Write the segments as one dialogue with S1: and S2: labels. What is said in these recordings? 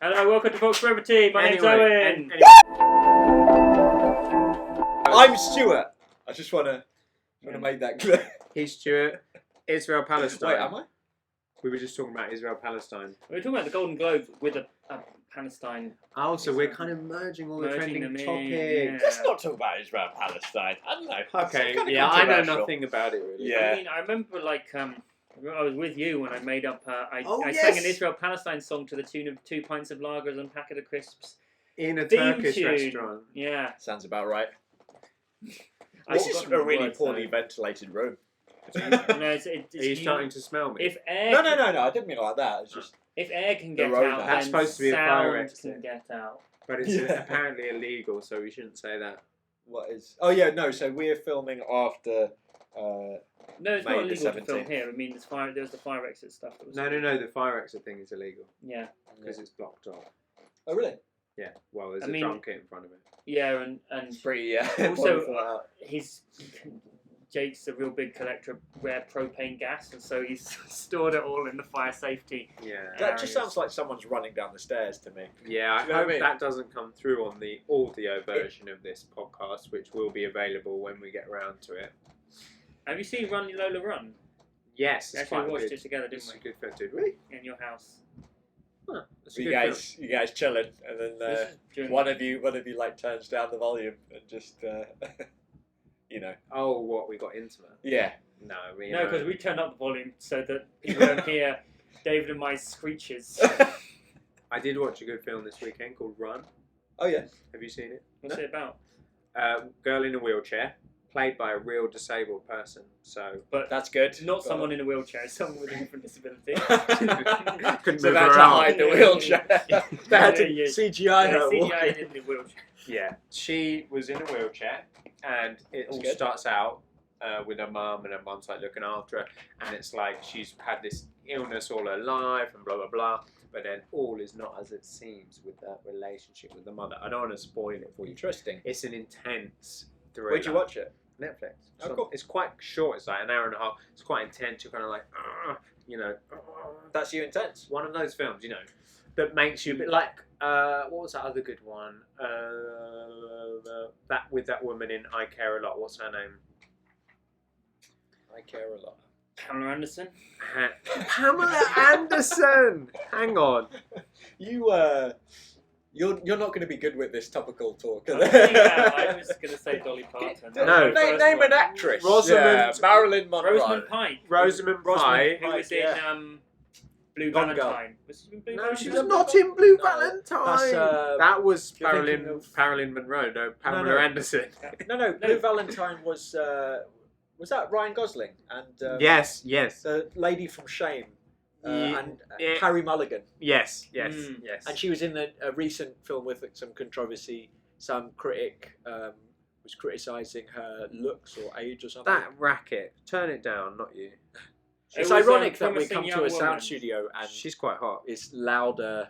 S1: Hello, welcome to Vox Brevity. My name's Owen.
S2: I'm Stuart. I just want to make that clear.
S3: He's Stuart. Israel Palestine.
S2: Wait, am I?
S3: We were just talking about Israel Palestine.
S1: We were talking about the Golden Globe with a Palestine.
S3: Oh, so we're kind of merging all the trending
S1: them in,
S3: topics.
S1: yeah.
S2: Let's not talk about Israel Palestine. I don't know.
S3: Okay,
S2: It's
S3: yeah, I know
S2: controversial.
S3: nothing about it really.
S2: Yeah.
S1: I mean, I remember I was with you when I made up. I sang
S2: yes.
S1: an Israel Palestine song to the tune of 2 pints of lagers and a packet of crisps.
S3: In a
S1: Theme
S3: Turkish
S1: tune.
S3: restaurant.
S1: Yeah.
S2: Sounds about right.
S1: I've
S2: This is
S1: forgotten
S2: a
S1: the
S2: really
S1: words,
S2: poorly
S1: though.
S2: ventilated room.
S1: No, it's
S3: Are you starting to smell me?
S1: If air,
S2: No. I didn't mean it like that. It's just
S1: if air can get
S2: Rona.
S1: out,
S3: That's
S1: then
S3: supposed to be a fire
S1: sound
S3: exit.
S1: can get out.
S3: But it's
S2: Yeah.
S3: apparently illegal, so we shouldn't say that.
S2: what is. Oh yeah, no. So we're filming after.
S1: No, it's
S2: May
S1: not
S2: the
S1: illegal to film
S2: 17th.
S1: here. I mean, there's the fire exit stuff. That was
S3: No, the fire exit thing is illegal
S1: Yeah,
S3: because it's blocked off.
S2: Oh really?
S3: Yeah, well, there's
S1: I
S3: a
S1: mean-
S3: drum kit in front of it.
S1: yeah, and
S2: Pretty.
S1: also Jake's a real big collector of rare propane gas, and so he's stored it all in the fire safety.
S3: Yeah.
S2: that just sounds like someone's running down the stairs to me.
S3: Yeah, I
S2: Do you know what I
S3: hope
S2: mean?
S3: that doesn't come through on the audio version of this podcast, which will be available when we get around to it.
S1: Have you seen Run Lola Run?
S3: Yes,
S1: We
S3: it's
S1: actually
S3: quite
S1: watched
S3: good.
S1: it together, didn't
S3: It's a
S1: we?
S3: good film, did we?
S1: In your house.
S3: Huh, that's
S2: So
S3: a
S2: you
S3: good
S2: guys chilling, and then
S1: This is during-
S2: one of you like turns down the volume and just you know.
S3: film. Oh, what, we got intimate?
S2: Yeah.
S3: No,
S1: No, because we turned up the volume so that people don't hear David and my screeches.
S3: I did watch a good film this weekend called Run.
S2: Oh yeah.
S3: Have you seen it?
S1: What's it about?
S3: Girl in a wheelchair, played by a real disabled person. So
S1: But
S2: That's good.
S1: not someone in a wheelchair, someone with a different disability.
S3: couldn't
S2: So
S3: move
S2: they had
S3: her
S2: to
S3: arm.
S2: hide the
S1: Yeah.
S2: wheelchair. They had to
S1: Yeah.
S2: CGI her.
S1: CGI
S2: walking.
S1: in the wheelchair.
S3: Yeah, she was in a wheelchair, and it
S2: That's
S3: all
S2: good.
S3: starts out with her mum, and her mum's like looking after her, and it's like she's had this illness all her life, and blah blah blah. But then all is not as it seems with that relationship with the mother. I don't want to spoil it for you.
S2: Interesting.
S3: It's an intense thriller.
S2: Where'd you watch it?
S3: Netflix.
S2: Oh,
S3: So
S2: cool.
S3: It's quite short. It's like an hour and a half. It's quite intense. You're kind of like, you know,
S2: That's you intense.
S3: one of those films, you know, that makes you a bit like, what was that other good one? That with that woman in I Care a Lot. What's her name?
S2: I care a lot.
S1: Pamela Anderson.
S3: Pamela Anderson. Hang on.
S2: You're not going to be good with this topical talk.
S1: I was going to say Dolly Parton.
S3: No.
S2: Name an actress.
S3: Rosamund-
S2: Yeah, Marilyn Monroe.
S1: Rosamund Pike.
S3: Rosamund Pike.
S1: Who was in
S2: yeah.
S1: Blue
S2: Gone Girl.
S1: Valentine. Was she in Blue
S3: No,
S1: Valentine?
S3: she was not in Blue
S2: No.
S3: Valentine.
S2: That's,
S3: that was
S2: you're thinking
S3: Marilyn Monroe. No, Pamela
S2: no.
S3: Anderson.
S2: No. Blue Valentine was that Ryan Gosling and
S3: Yes.
S2: the lady from Shame and
S3: Yeah.
S2: Carrie Mulligan,
S3: Yes.
S1: Mm.
S3: Yes.
S2: and she was in a recent film with some controversy. Some critic was criticising her looks or age or something.
S3: That racket. Turn it down, not you.
S2: It's
S1: It was,
S2: ironic that we
S1: Promising
S2: come to
S1: Young
S2: a sound
S1: Woman.
S2: studio and
S3: She's quite hot.
S2: it's louder.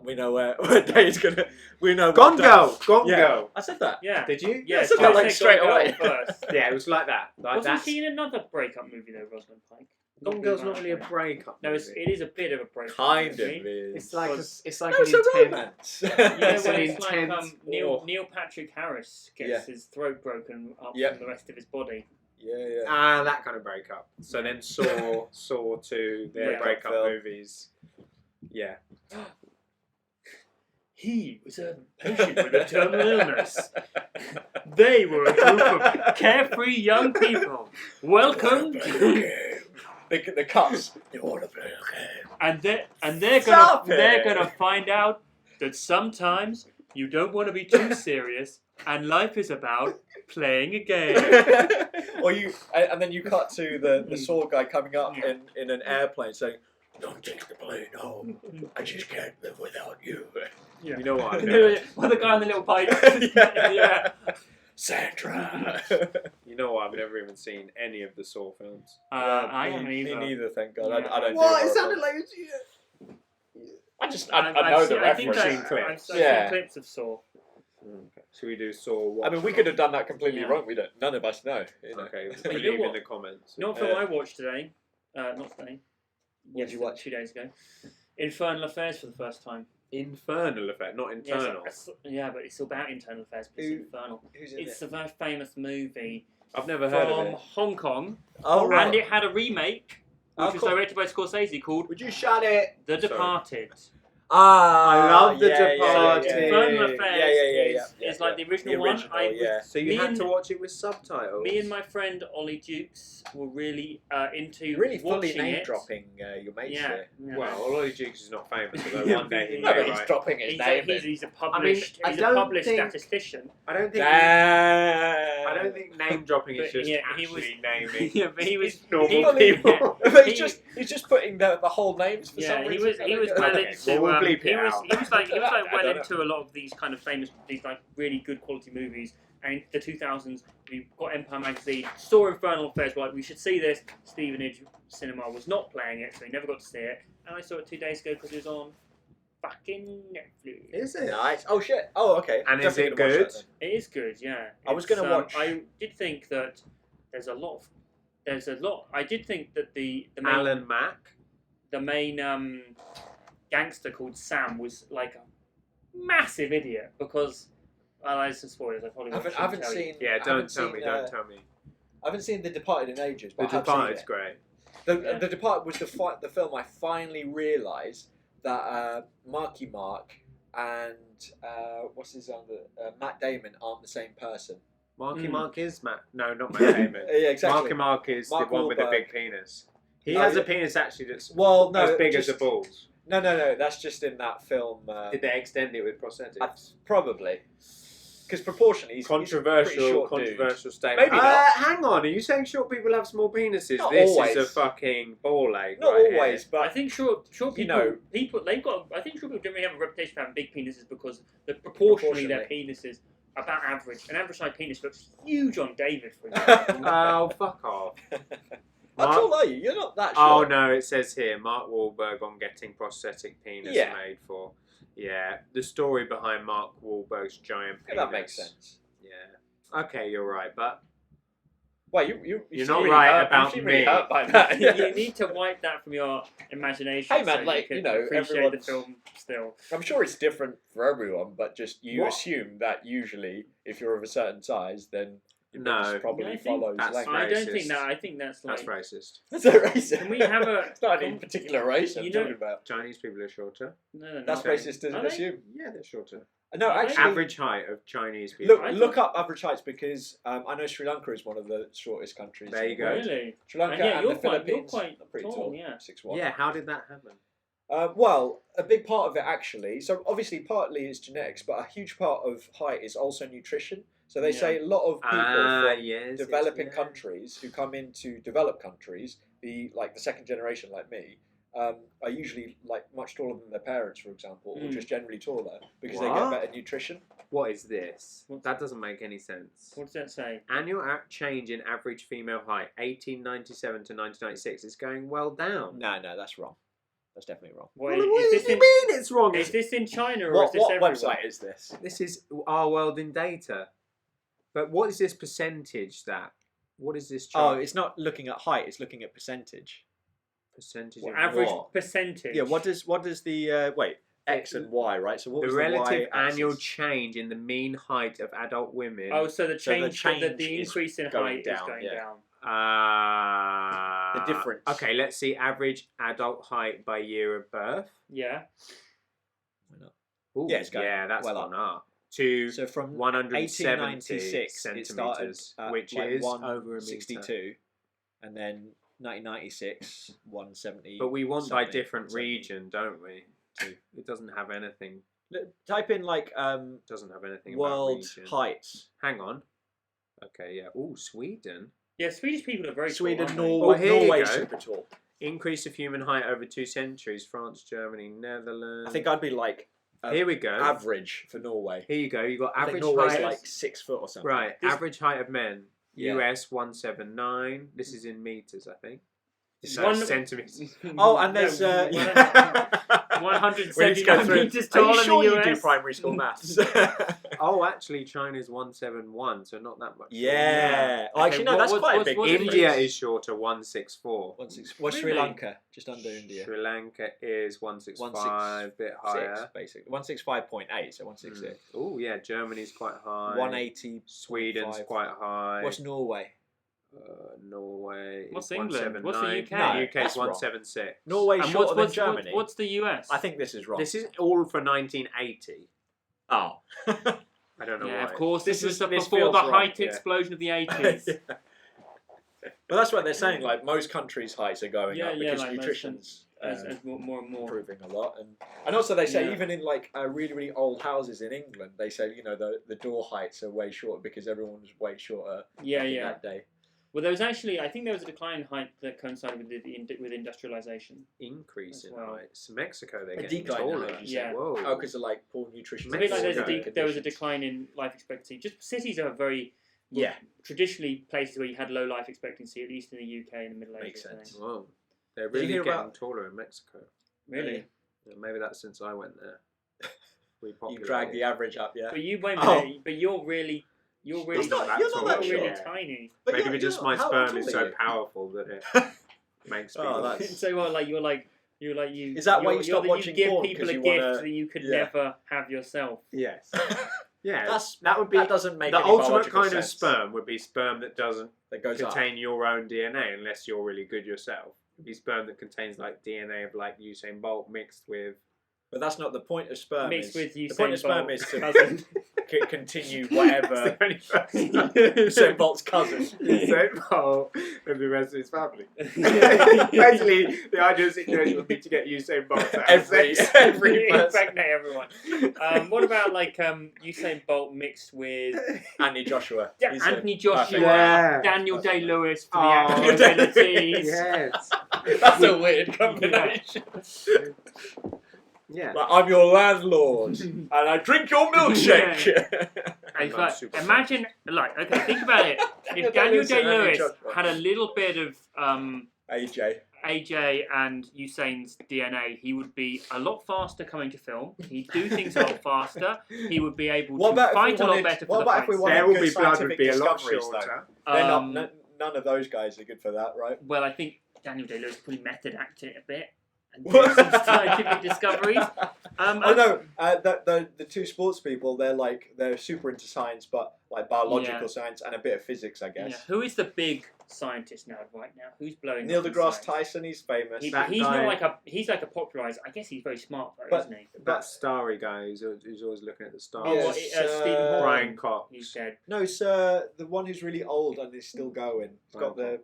S2: We know where Dave's gonna. We know.
S3: Gone
S2: what Dave-
S3: Girl. Gone
S2: Yeah,
S3: Girl.
S2: I said that.
S1: Yeah.
S3: Did you?
S1: Yeah,
S2: so
S1: so
S2: that
S1: I
S2: like
S1: said
S2: straight
S1: Gone Girl
S2: away.
S1: first.
S3: Yeah, it was like that. Like
S1: Wasn't
S3: that's.
S1: she in another breakup movie though, Rosamund Pike?
S3: Gone Girl's not really a breakup.
S1: No,
S3: movie.
S1: it is a bit of a breakup.
S2: Kind of
S1: movie.
S2: is.
S3: It's like
S1: Was-
S3: it's like
S2: no,
S3: an
S2: it's a
S3: intense.
S2: romance.
S1: Yeah,
S3: It's
S1: well,
S3: an
S1: it's like
S3: intense war.
S1: Neil Patrick Harris gets
S2: Yeah.
S1: his throat broken up
S2: Yeah.
S1: from the rest of his body.
S2: yeah.
S3: That kind of breakup. So then Saw 2, their
S1: Yeah.
S3: breakup
S2: Film.
S3: movies. Yeah.
S1: He was a patient with a terminal illness. They were a group of carefree young people. Welcome to...
S2: The cuts. They want to play a game.
S1: And they're
S2: Stop
S1: gonna find out that sometimes you don't want to be too serious, and life is about playing a game.
S2: Or and then you cut to the Saw guy coming up in an airplane saying, "Don't take the plane home. I just can't live without you."
S1: Yeah.
S3: You know what? I've never,
S1: Well, the guy on the little bike.
S2: Yeah.
S1: Yeah.
S2: Sandra.
S3: you know what? I've never even seen any of the Saw films.
S1: I haven't either.
S2: Me neither. Thank God.
S1: Yeah.
S2: I don't.
S3: What?
S2: Do
S3: It sounded
S2: horror
S3: like
S2: films. I just
S1: I've
S2: know
S1: seen,
S2: the
S1: I think
S2: reference.
S3: Seen clips.
S1: I've
S2: Yeah.
S1: seen clips of Saw.
S3: Okay. Should we do Saw?
S2: I mean, we could have done that completely
S1: Yeah.
S2: wrong. We don't. None of us know. You know.
S3: Okay,
S1: But you know
S3: leave in
S1: what?
S3: the comments.
S1: You know what film I watched today? Not today.
S2: What did you watch?
S1: 2 days ago. Infernal Affairs for the first time.
S3: Infernal effect, not internal.
S1: Yeah, but it's about internal affairs, but it's infernal.
S2: Who's in
S1: It's
S2: it?
S1: a very famous movie
S3: I've never heard of
S1: from
S3: it.
S1: Hong Kong,
S2: Oh, right.
S1: and it had a remake, which
S2: Oh,
S1: was
S2: cool.
S1: directed by Scorsese, called
S2: Would you shut it?
S1: The
S3: Sorry.
S1: Departed.
S2: Ah,
S3: I love The
S2: yeah,
S3: Departed.
S2: Yeah,
S1: Infernal
S2: yeah,
S1: Affairs
S2: yeah,
S1: is like the original,
S2: The original,
S1: one.
S2: yeah.
S3: So you
S1: Me
S3: had
S1: and-
S3: to watch it with subtitles.
S1: Me and my friend Ollie Dukes were really into
S2: Really fully
S1: watching
S2: name
S1: it.
S2: dropping your mates
S1: Yeah.
S2: here.
S1: yeah.
S3: Well, Ollie Dukes is not famous, although one day he
S2: No, but
S3: may,
S2: he's
S3: right?
S2: dropping his name.
S1: He's a published,
S3: I
S1: he's a
S3: don't
S1: published
S3: think-
S1: statistician.
S3: I don't think. I don't think name dropping is
S1: But
S3: just
S1: yeah, he
S3: actually
S1: was-
S3: naming.
S1: Yeah, but he was
S3: normal
S1: he-
S3: people.
S2: But
S1: He-
S2: he's just putting the whole names for some
S1: Yeah, he
S2: reason.
S1: was
S2: I don't
S1: well
S2: get it.
S1: into.
S3: Well, we'll bleep
S1: he
S3: it
S1: was
S3: out.
S1: he was like
S2: I
S1: well
S2: don't
S1: into a lot of these kind of famous, these like really good quality movies. And in the 2000s, we got Empire magazine, saw Infernal Affairs. We're like, we should see this. Stevenage Cinema was not playing it, so we never got to see it. And I saw it 2 days ago because it was on fucking Netflix.
S3: Is it?
S2: Nice. Oh shit. Oh okay.
S3: And is
S2: Definitely
S3: it
S2: gonna watch
S3: good?
S2: that then.
S1: It is good, yeah.
S2: I was
S1: It's,
S2: gonna watch-
S1: I did think that there's a lot. I did think that the main,
S3: Alan Mack.
S1: the main gangster called Sam was like a massive idiot because. Well, there's some spoilers. I probably
S2: I haven't
S1: shouldn't tell you.
S2: seen.
S3: Yeah,
S2: I
S3: don't
S2: haven't
S3: tell
S2: seen,
S3: me. Don't tell me.
S2: I haven't seen The Departed in ages.
S3: The
S2: But I have seen
S3: Departed's
S2: it.
S3: great.
S1: Yeah.
S2: The Departed was the film I finally realised that Marky Mark and what's his other Matt Damon aren't the same person.
S3: Marky
S1: Mm.
S3: Mark is Matt. No, not Matt Damon.
S2: Yeah, exactly.
S3: Marky Mark is
S2: Mark
S3: the one with the
S2: Wahlberg.
S3: big penis. He
S2: Oh,
S3: has
S2: yeah.
S3: a penis actually that's
S2: Well, no,
S3: as big as
S2: just-
S3: the balls.
S2: No, that's just in that film.
S3: Did they extend it with prosthetics?
S2: Probably, because proportionally, he's a pretty short
S3: Controversial statement.
S2: Maybe not.
S3: Hang on, are you saying short people have small penises?
S2: Not
S3: This
S2: always.
S3: is a fucking ball ache.
S2: Not
S3: right
S2: always,
S3: here.
S2: but
S1: I think short people,
S2: you know-
S1: people they've got. I think short people generally have a reputation for having big penises because proportionally their penises are about average. An average sized penis looks huge on David, for example.
S3: Oh, fuck off.
S2: How
S3: Mark-
S2: tall are you? You're not that
S3: Oh
S2: short.
S3: no, it says here Mark Wahlberg on getting prosthetic penis
S2: Yeah.
S3: made for. Yeah, the story behind Mark Wahlberg's giant
S2: Yeah,
S3: penis.
S2: that makes sense.
S3: Yeah. Okay, you're right, but
S2: Well,
S3: You're
S2: seem
S3: not
S2: really
S3: right
S2: hurt-
S3: about
S2: you seem really
S3: me.
S2: hurt by that.
S1: You need to wipe that from your imagination.
S2: Hey, man,
S1: so
S2: like,
S1: you,
S2: you
S1: can
S2: know,
S1: appreciate the
S2: everyone's-
S1: film still.
S2: I'm sure it's different for everyone, but just you
S3: What?
S2: assume that usually, if you're of a certain size, then your
S3: No.
S2: penis probably
S1: I think
S2: follows
S3: that's
S2: length.
S1: I don't
S3: racist.
S1: think that. I think that's like.
S3: that's racist.
S2: That's a racist.
S1: Can we have a?
S2: It's not any particular race I'm
S1: You know-
S2: talking about.
S3: Chinese people are shorter.
S1: No,
S2: That's
S3: Okay.
S2: racist to
S1: Are they?
S2: assume.
S3: Yeah, they're shorter.
S2: No,
S1: Are they?
S2: actually,
S3: Average height of Chinese people.
S2: look
S1: I
S2: look up average heights because I know Sri Lanka is one of the shortest countries.
S3: There you
S2: in the
S3: go.
S2: world.
S1: Really?
S2: Sri Lanka
S1: And yeah,
S2: and
S1: you're
S2: the
S1: quite- you're
S2: Philippines
S1: quite
S2: are pretty
S1: tall,
S2: tall.
S1: yeah.
S2: 6'1".
S3: Yeah, how did that happen?
S2: Well, a big part of it actually. So obviously, partly is genetics, but a huge part of height is also nutrition. So they
S1: Yeah.
S2: say a lot of people from
S3: Yes.
S2: developing
S3: yes,
S2: countries who come into developed countries, the second generation like me, are usually like much taller than their parents, for example, or
S1: Mm.
S2: just generally taller because they
S3: What?
S2: get better nutrition.
S3: What is this?
S1: What's-
S3: That doesn't make any sense.
S1: What does that say?
S3: Annual change in average female height, 1897 to 1996, is going well down.
S2: No, that's wrong. That's definitely wrong.
S1: What,
S3: What,
S1: is
S3: do
S1: this
S3: you
S1: in,
S3: mean it's wrong?
S1: is this in China or
S2: What
S1: is this everywhere?
S2: website is this?
S3: This is our world in data. But what is this percentage that? What is this
S2: Oh,
S3: chart?
S2: it's not looking at height; it's looking at percentage.
S3: Percentage
S2: What,
S3: of
S1: Average
S3: what?
S1: percentage.
S2: Yeah. What does the wait X and Y, right? So what
S3: The
S2: was
S3: relative
S2: the Y
S3: annual
S2: axis?
S3: change in the mean height of adult women.
S1: Oh, so the
S2: So the
S1: change,
S2: change
S1: the
S2: is
S1: increase in
S2: going
S1: height is
S2: down,
S1: going
S2: yeah.
S1: down.
S2: The difference.
S3: Okay, let's see average adult height by year of birth.
S1: Yeah.
S3: Ooh,
S2: Yeah, it's going
S3: yeah, that's
S2: well
S3: gone up to
S2: So from
S3: 170
S2: 1896, it started
S3: centimeters,
S2: at
S3: which
S2: like
S3: is over a meter.
S2: 162, and then 1996 170.
S3: But we want by
S2: something,
S3: different
S2: 170.
S3: region, don't we? It doesn't have anything.
S2: Look, type in like
S3: Doesn't have anything
S2: world
S3: about region.
S2: heights.
S3: Hang on. Okay, yeah. Oh, Sweden.
S1: Yeah, Swedish people are very
S2: Sweden,
S1: tall, aren't they?
S2: Norway,
S3: Oh, here you
S2: Norway's
S3: go.
S2: super tall.
S3: Increase of human height over 2 centuries. France, Germany, Netherlands.
S2: I think I'd be like
S3: Here we go.
S2: average for Norway.
S3: Here you go. You got
S2: I
S3: average
S2: think Norway's
S3: height.
S2: like 6 foot or something.
S3: Right.
S1: This-
S3: Average height of men.
S2: Yeah.
S3: US 179. This is in meters, I think. centimeters.
S2: Oh, and there's
S1: 179 meters
S2: Are you
S1: taller
S2: sure
S1: than
S2: you
S1: the
S2: do
S1: US.
S2: primary school maths?
S3: Oh, actually, China's 171, so not that much.
S2: Yeah. Oh,
S1: Okay,
S2: actually, no, that's quite a big
S1: what's
S2: difference.
S3: India is shorter, 164.
S2: What's Sri
S1: Really?
S2: Lanka? Just under India.
S3: Sri Lanka is 165, a bit higher.
S2: Basically. 165.8, so 166.
S3: Oh, yeah, Germany's quite high.
S2: 180.
S3: Sweden's quite high.
S2: What's Norway?
S3: Norway.
S1: What's
S3: is
S1: England? What's the
S3: 179.
S1: UK?
S2: No,
S3: UK's
S2: that's wrong.
S3: 176.
S2: Norway's
S1: And
S2: shorter than Germany.
S1: what's the US?
S2: I think this is wrong.
S3: This is all for 1980.
S2: Oh.
S3: I don't know
S1: yeah,
S3: why.
S1: of course. This
S2: This
S1: was
S2: feels
S1: before the
S2: wrong,
S1: height
S3: yeah.
S1: explosion of the 80s.
S2: Yeah. Well, that's what they're saying. Like most countries' heights are going
S1: Yeah,
S2: up
S1: yeah,
S2: because
S1: like most
S2: nutrition's
S1: as more and more.
S2: improving a lot, and also they say
S1: Yeah.
S2: even in like really really old houses in England, they say the door heights are way shorter because everyone was way shorter.
S1: Yeah,
S2: back in
S1: yeah.
S2: that day.
S1: Well, there was actually, I think there was a decline in height that coincided with industrialization.
S3: Increase
S1: As
S3: in
S1: well.
S3: heights. Mexico, they're
S2: A
S3: getting
S2: decline in
S3: taller.
S2: height, you
S1: said. Yeah.
S3: Whoa.
S2: Oh, because of like poor nutrition.
S1: It's a bit like
S3: Mexico.
S1: there was a decline in life expectancy. Just cities are very
S2: Yeah,
S1: traditionally places where you had low life expectancy, at least in the UK and the Middle
S2: Makes
S1: Ages. I
S2: sense.
S1: think.
S3: Whoa. They're
S2: Did you
S3: really
S2: hear
S3: getting
S2: about-
S3: taller in Mexico.
S1: Really?
S3: Yeah, maybe that's since I went there.
S2: you drag the average up, yeah.
S1: But you went
S2: Oh.
S1: there, but you're really
S2: You're
S3: not that
S1: you're
S3: tall,
S1: really
S3: yeah.
S1: tiny.
S2: But
S3: Maybe
S2: you're-
S3: just
S2: you're
S3: my
S2: not- how
S3: sperm
S2: tall
S3: is
S2: are
S3: so
S2: you?
S3: powerful that it makes
S2: Oh,
S3: people.
S2: that's-
S1: So what, like you're like you.
S2: Is that why you
S1: you're
S2: stopped watching
S1: give
S2: porn,
S1: people
S2: 'cause
S1: a
S2: you
S1: gift
S2: wanna-
S1: that you could
S2: yeah.
S1: never have yourself.
S3: Yes. Yeah.
S2: that
S3: would be
S2: that doesn't make
S3: the
S2: any
S3: ultimate
S2: biological
S3: kind of
S2: sense.
S3: sperm would be sperm that doesn't
S2: that goes up.
S3: contain your own DNA unless you're really good yourself. It'd be sperm that contains like DNA of like Usain Bolt mixed with
S2: But that's not the point of sperm.
S1: Mixed with
S2: the point
S1: Usain
S2: of sperm
S1: Bolt
S2: is to
S1: cousin.
S2: continue whatever
S3: That's the only person.
S2: Usain Bolt's cousin.
S3: Usain Bolt and the rest of his family. Basically, the ideal situation would be to get Usain Bolt to have
S2: Every
S3: sex.
S2: person.
S1: Impregnate everyone. What about like Usain Bolt mixed with
S2: Anthony Joshua. He's a
S1: Anthony Joshua,
S2: perfect-
S3: Yeah.
S1: Daniel
S2: Perfect.
S1: Day Lewis for
S3: Oh,
S1: the acting
S2: Day-
S1: abilities?
S3: Yes.
S2: That's a weird combination.
S3: Yeah.
S2: Like, I'm your landlord, and I drink your milkshake.
S1: And it's
S3: I'm
S1: like,
S3: super
S1: imagine, like, okay, think about it. If Daniel Day Lewis had a little bit of
S2: AJ.
S1: AJ and Usain's DNA, he would be a lot faster coming to film. He'd do things a lot faster. He would be able
S2: What
S1: to
S2: about if we
S1: fight a lot
S2: wanted-
S1: better for
S2: what
S1: the
S2: about if we
S1: fights.
S2: wanted-
S3: There will
S2: good
S3: be blood would
S2: scientific
S3: be a lot
S2: discoveries, though.
S3: shorter.
S2: They're not. None of those guys are good for that, right?
S1: Well, I think Daniel Day Lewis probably method acted it a bit and did
S2: What?
S1: some scientific discoveries.
S2: Oh no, the two sports people, they're super into science, but like biological
S1: Yeah.
S2: science and a bit of physics, I
S1: Yeah.
S2: guess.
S1: Who is the big scientist now, right now? Who's blowing
S2: Neil
S1: up in
S2: deGrasse
S1: science?
S2: Tyson, he's famous.
S1: He's
S3: That
S1: not
S3: guy-
S1: he's like a popularizer. I guess he's very smart though,
S2: But-
S1: isn't he?
S3: That starry guy who's always looking at the stars.
S1: Oh,
S2: Yes,
S1: what, Stephen Hawking.
S3: Brian Cox.
S1: He's dead.
S2: No, sir, the one who's really old and is still going. He's got
S3: Right.
S2: the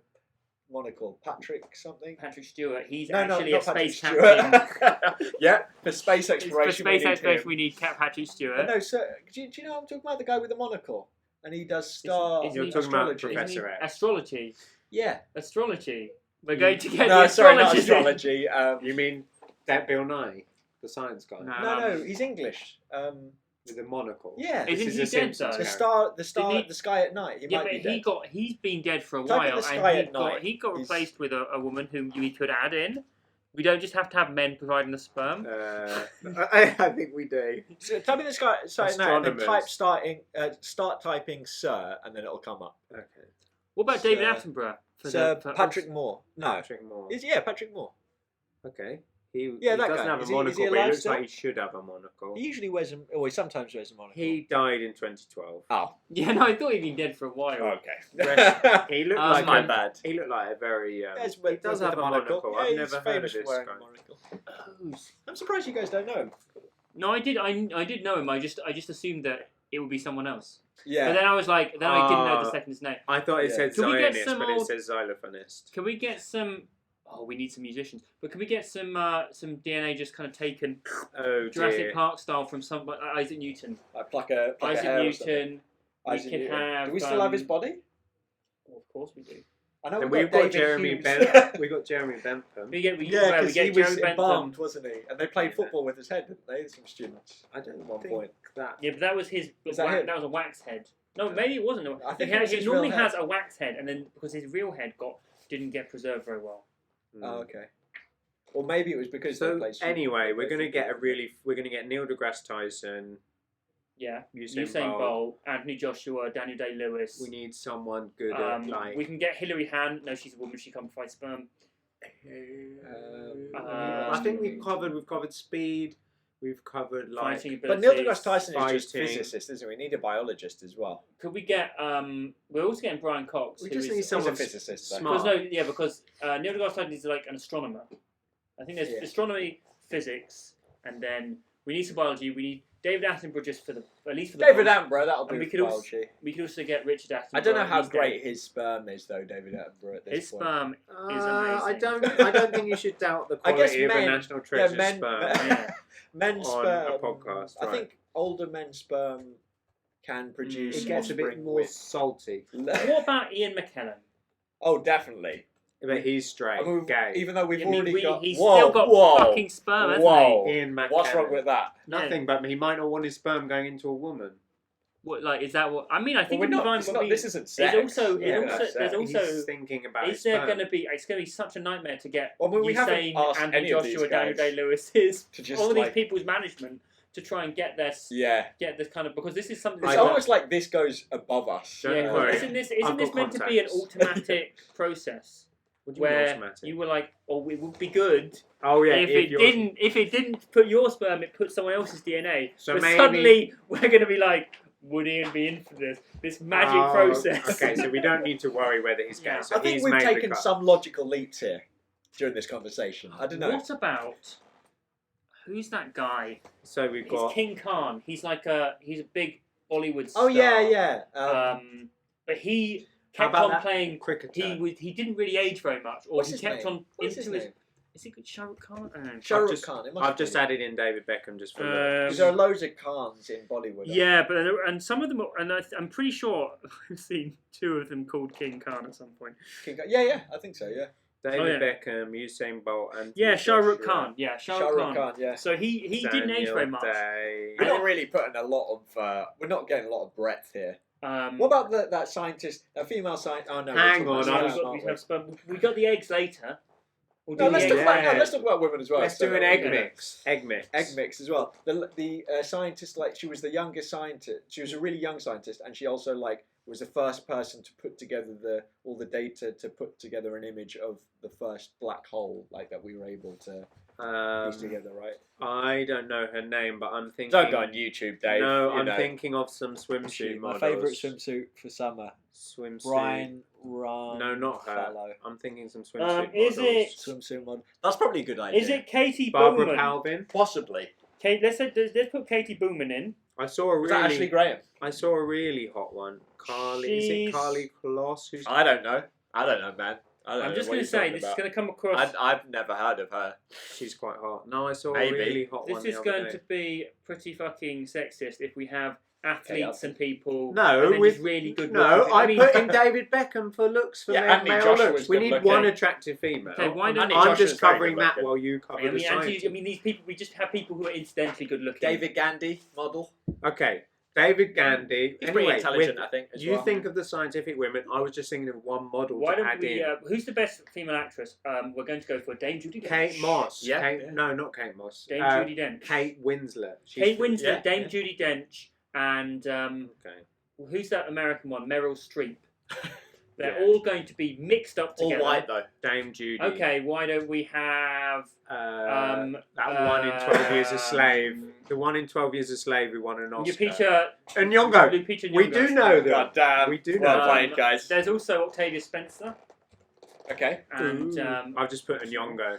S2: monocle, Patrick something.
S1: Patrick Stewart. He's
S2: No,
S1: actually
S2: not
S1: a space
S2: Patrick
S1: captain.
S2: Stewart. Yeah, for space
S1: For
S2: exploration.
S1: space
S2: we need
S1: exploration,
S2: him.
S1: we need Patrick Stewart.
S2: No, sir. Do you know I'm talking about the guy with the monocle? And he does star
S1: Isn't
S3: You're
S1: he
S3: talking about
S2: astrology.
S3: Professor X.
S1: Astrology.
S2: Yeah.
S1: Astrology. We're going to get
S2: No,
S1: the
S2: sorry, not
S1: astrologist.
S2: astrology.
S3: You mean that Bill Nye, the science guy,
S2: No, he's English.
S3: with a monocle?
S2: Yeah.
S3: This
S1: Isn't
S3: is
S1: he
S3: a
S1: dead,
S3: Simpsons
S1: though?
S2: The star,
S1: Didn't he-
S2: the sky at night. He
S1: Yeah,
S2: might
S1: but
S2: be dead.
S1: he's been dead for a
S2: Type in
S1: while,
S2: the sky
S1: and
S2: at night.
S1: he got
S2: He's-
S1: replaced with a woman whom we could add in. We don't just have to have men providing the sperm.
S3: I think we do.
S2: So type in the sky at night and then
S3: Astronomers.
S2: start typing Sir, and then it'll come up.
S3: Okay.
S1: What about David
S2: Sir-
S1: Attenborough?
S2: Sir Patrick Moore. No.
S3: Patrick Moore.
S2: Yeah, Patrick Moore.
S3: Okay. He
S2: Yeah, that
S3: doesn't
S2: guy.
S3: have a
S2: Is he
S3: monocle, but
S2: alive
S3: he looks
S2: still?
S3: like he should have a monocle.
S2: He usually wears them. Oh, he sometimes wears a monocle.
S3: He died in 2012.
S2: Oh.
S1: Yeah, no, I thought he'd been dead for a while.
S2: Okay.
S3: He looked
S1: Like
S2: my
S3: a-
S2: bad.
S3: He looked like a very.
S2: Yes,
S3: he
S2: but
S3: does
S2: with
S3: have
S2: the
S3: a monocle.
S2: Yeah,
S3: I've
S2: he's
S3: never heard
S2: famous
S3: of
S2: for
S3: this
S2: wearing
S3: guy.
S2: a monocle.
S1: Who's-
S2: I'm surprised you guys don't know him.
S1: No, I did. I did know him. I just assumed that it would be someone else.
S2: Yeah.
S1: But then I was like, I didn't know the
S3: Ah.
S1: second his name.
S3: I thought it
S2: Yeah.
S3: said
S1: Can we get
S3: Zionist,
S1: some
S3: but it
S1: old-
S3: says xylophonist.
S1: Can we get some? Oh, we need some musicians. But can we get some DNA just kind of taken
S3: Oh
S1: Jurassic
S3: dear.
S1: Park style from some Isaac Newton?
S2: Like pluck a
S1: Isaac
S2: hair or something.
S1: Newton. We
S2: Isaac
S1: can
S2: Newton.
S1: have.
S2: Do we still have his body?
S1: Well, of course we do.
S2: I know
S3: And
S2: we've
S3: we've got
S2: David
S3: Jeremy
S2: Hughes.
S3: Bentham. We got Jeremy Bentham.
S1: We get
S2: Yeah,
S1: we
S2: because
S1: get
S2: he was
S1: Jeremy Bentham.
S2: embalmed, wasn't he? And they played
S3: Yeah.
S2: football with his head, didn't they? Some students.
S3: I don't
S2: At one
S3: think
S2: point.
S3: that.
S1: Yeah, but that was his.
S2: Is that him?
S1: That was a wax head. No, maybe it wasn't.
S2: I think
S1: he
S2: it was
S1: he
S2: his
S1: normally
S2: real head.
S1: has a wax head, and then because his real head didn't get preserved very well.
S2: Oh, okay. Or maybe it was because they
S3: So
S2: played Super
S3: anyway,
S2: Bowl.
S3: we're gonna get Neil deGrasse Tyson.
S1: Yeah.
S3: Usain
S1: Bolt, Anthony Joshua, Daniel Day-Lewis.
S3: We need someone good at like.
S1: We can get Hilary Hahn. No, she's a woman. She can't fight sperm.
S3: I think we've covered speed. We've covered like.
S1: Fighting
S2: But
S1: abilities.
S2: Neil deGrasse Tyson is just
S3: fighting.
S2: physicist, isn't he? We need a biologist as well.
S1: Could we get? We're also getting Brian Cox.
S3: We
S1: who
S3: just
S1: is-
S3: need
S2: He's
S3: someone
S2: a physicist. though.
S3: smart.
S1: because Neil deGrasse Tyson is like an astronomer. I think there's
S2: Yeah.
S1: astronomy, physics, and then we need some biology. We need David Attenborough just at least for the
S2: David
S1: biology.
S2: Attenborough, that'll
S1: And
S2: do
S1: we
S2: for
S1: could also-
S2: biology.
S1: We could also get Richard Attenborough.
S2: I don't know how
S1: He's
S2: great
S1: dead.
S2: his sperm is, though, David Attenborough, at this
S1: His
S2: point.
S1: sperm is
S3: I
S1: amazing.
S3: don't think you should doubt the
S2: I guess
S3: quality of
S2: men-
S3: a National Treasure
S2: men-
S3: sperm.
S1: Yeah.
S2: Men's
S3: On
S2: sperm.
S3: a podcast,
S2: I
S3: right.
S2: think older men's sperm can produce.
S3: It gets a bit
S2: offspring
S3: more
S2: with-
S3: salty,
S1: What about Ian McKellen?
S2: Oh, definitely.
S3: but he's straight,
S2: I mean,
S3: gay.
S2: Even though we've
S1: I mean,
S2: already got.
S1: he's
S2: Whoa,
S1: still got
S2: whoa,
S1: fucking sperm, hasn't
S2: whoa.
S3: Ian McKellen.
S2: What's wrong with that?
S3: Nothing, but he might not want his sperm going into a woman.
S1: What, like, is that what? I mean, I think
S2: Well,
S1: it'd be fine.
S2: it's
S1: but
S2: not,
S1: we-
S2: this isn't
S1: There's
S2: sex.
S1: also,
S2: Yeah,
S1: there's also.
S3: He's thinking about his
S1: Is there
S3: sperm.
S1: going to be? It's going to be such a nightmare to get
S2: Well, we haven't
S1: Usain,
S2: asked
S1: Anthony
S2: any of these
S1: Joshua, Daniel
S2: guys
S1: Day-Lewis,
S2: to just,
S1: all these
S2: like-
S1: people's management to try and get this,
S2: Yeah.
S1: get this kind of, because this is something.
S2: It's
S1: that-
S2: almost like this goes above us.
S3: Don't
S1: yeah,
S3: worry.
S1: isn't this
S3: I've got
S1: meant to be an
S3: contacts.
S1: automatic process
S3: What do you mean
S1: where
S3: automatic?
S1: you were like, oh, it would be good
S3: Oh yeah,
S1: if it didn't put your sperm, it put someone else's DNA.
S3: So
S1: but
S3: maybe-
S1: suddenly we're going to be like, would Ian be in for this magic process?
S3: Okay, so we don't need to worry whether he's gay.
S1: Yeah.
S3: So
S2: I think
S3: he's
S2: we've
S3: made the
S2: taken
S3: cut.
S2: some logical leaps here during this conversation. I don't know.
S1: What about who's that guy?
S3: So we've
S1: It's
S3: got.
S1: King Khan. He's a big Bollywood
S2: Oh
S1: star.
S2: yeah.
S1: But he
S3: How
S1: kept
S3: about
S1: on
S3: that
S1: playing.
S3: cricketer?
S1: He didn't really age very much, or
S2: What's
S1: he
S2: his
S1: kept
S2: name?
S1: on
S2: What's his
S1: into his.
S2: name?
S1: Is it Shah Rukh Khan? I don't know.
S2: Shah Rukh
S3: just-
S2: Khan. It must
S3: I've just
S2: be.
S3: added in David Beckham just for the.
S2: Because there are loads of Khans in Bollywood.
S1: Yeah, but and some of them, I'm pretty sure I've seen two of them called King Khan at some point.
S2: Yeah, I think so. Yeah.
S3: David
S1: yeah.
S3: Beckham, Usain Bolt, and
S1: Yeah, Shah Rukh Khan. Yeah, Shah Rukh Khan.
S2: Yeah.
S1: So he didn't age very much.
S3: Day.
S2: We're not really putting a lot of. We're not getting a lot of breadth here. What about that scientist, that female scientist? Oh no.
S3: Hang
S2: we're
S3: on,
S2: talking
S3: I
S2: about
S3: was-
S2: sperm, aren't we?
S1: we got the eggs later. We'll
S2: No,
S1: do
S2: let's
S1: the
S2: talk
S1: eggs.
S2: about
S3: Yeah.
S2: let's talk about women as well.
S3: Let's
S2: so
S3: do an
S2: that
S3: egg
S2: we-
S3: mix. Egg mix.
S2: Egg mix as well. The scientist, like, she was the youngest scientist. She was a really young scientist, and she also was the first person to put together all the data to put together an image of the first black hole, like, that we were able to piece together, right?
S3: I don't know her name, but I'm thinking.
S2: Don't go on YouTube, Dave.
S3: No,
S2: you
S3: I'm
S2: know.
S3: thinking of some swimsuit
S2: My
S3: models.
S2: favourite swimsuit for summer.
S3: Swimsuit.
S2: Brian Run.
S3: No, not her.
S2: Fellow.
S3: I'm thinking some swimsuit
S1: Is
S3: models.
S1: it-
S2: Swimsuit model. That's probably a good idea.
S1: Is it Katie
S3: Barbara
S1: Bowman?
S3: Palvin?
S2: Possibly.
S1: Let's put Katie Bowman in.
S3: I saw a
S2: Was that Ashley
S3: really.
S2: Graham?
S3: I saw a really hot one. Carly. Is
S1: She's-
S3: it Carly Kloss? Who's
S2: I don't know, man. I don't
S1: I'm
S2: know
S1: just
S2: what
S1: going
S2: you're
S1: to say
S2: talking
S1: this is
S2: about.
S1: going to come across.
S2: I've never heard of her.
S3: She's quite hot. No, I saw
S2: Maybe.
S3: a really hot
S1: This
S3: one.
S1: is
S3: the other
S1: going
S3: day.
S1: to be pretty fucking sexist if we have athletes and people.
S3: No,
S1: and then
S3: with
S1: just really good.
S3: No,
S1: looking.
S3: I
S1: mean,
S3: put in David Beckham for looks for
S2: Yeah, Anthony
S3: male
S2: Joshua's
S3: looks. We
S2: good
S3: need
S2: looking.
S3: one attractive female.
S1: Okay, why don't-
S3: I'm
S2: Anthony Joshua's
S3: just
S2: very
S3: covering
S2: good
S3: that
S2: looking.
S3: while you cover
S1: I
S3: the
S1: mean,
S3: science.
S1: these people. We just have people who are incidentally good looking.
S2: David Gandy model.
S3: Okay, David Gandy.
S2: He's pretty
S3: Anyway,
S2: intelligent,
S3: with-
S2: I think. As
S3: you
S2: well.
S3: think of the scientific women. I was just thinking of one model
S1: Why
S3: to
S1: don't
S3: add
S1: we?
S3: in.
S1: Who's the best female actress? We're going to go for Dame Judi Dench.
S3: Kate Moss.
S2: Yeah.
S3: Kate, no, not Kate Moss.
S1: Dame Judi Dench.
S3: Kate Winslet. She's
S1: Kate
S3: pretty-
S1: Winslet,
S2: yeah,
S1: Dame
S2: yeah.
S1: Judi Dench, and
S3: Okay.
S1: who's that American one? Meryl Streep. They're
S3: Yeah.
S1: all going to be mixed up
S2: all
S1: together.
S2: white though.
S3: Dame Judy.
S1: Okay, why don't we have
S3: That one in 12 Years a Slave. The one in 12 Years a Slave who won an Oscar.
S1: Lupita
S3: And Nyong'o.
S1: Lupita
S3: We
S1: Nyong'o.
S3: do know them.
S2: God damn.
S3: We do
S2: Well
S3: know.
S2: played, guys.
S1: There's also Octavia Spencer,
S2: Okay.
S1: and
S3: I've just put a Nyong'o.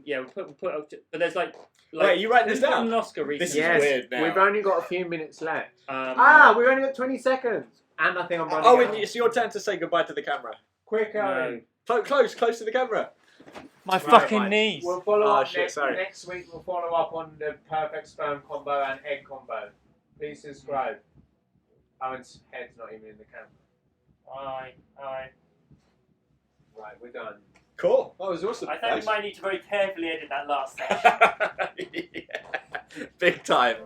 S1: yeah, we'll put, but there's like
S2: Wait, you writing
S1: who's
S2: this
S1: won
S2: down?
S1: an Oscar recently?
S2: This is
S3: Yes,
S2: weird now.
S3: we've only got a few minutes left.
S1: Um,
S3: We've only got 20 seconds. And I think I'm running
S2: Oh,
S3: out.
S2: it's your turn to say goodbye to the camera.
S3: Quick,
S1: no.
S2: Close to the camera.
S1: My
S2: fucking
S1: knees.
S3: We'll follow
S2: Oh,
S3: up
S2: shit, sorry.
S3: next week. We'll follow up on the perfect sperm combo and egg combo. Please subscribe. Owen's head's not even in the camera.
S1: Aye.
S3: Right, we're done.
S2: Cool. That was awesome.
S1: I think we might need to very carefully edit that last section.
S2: Yeah. Big time.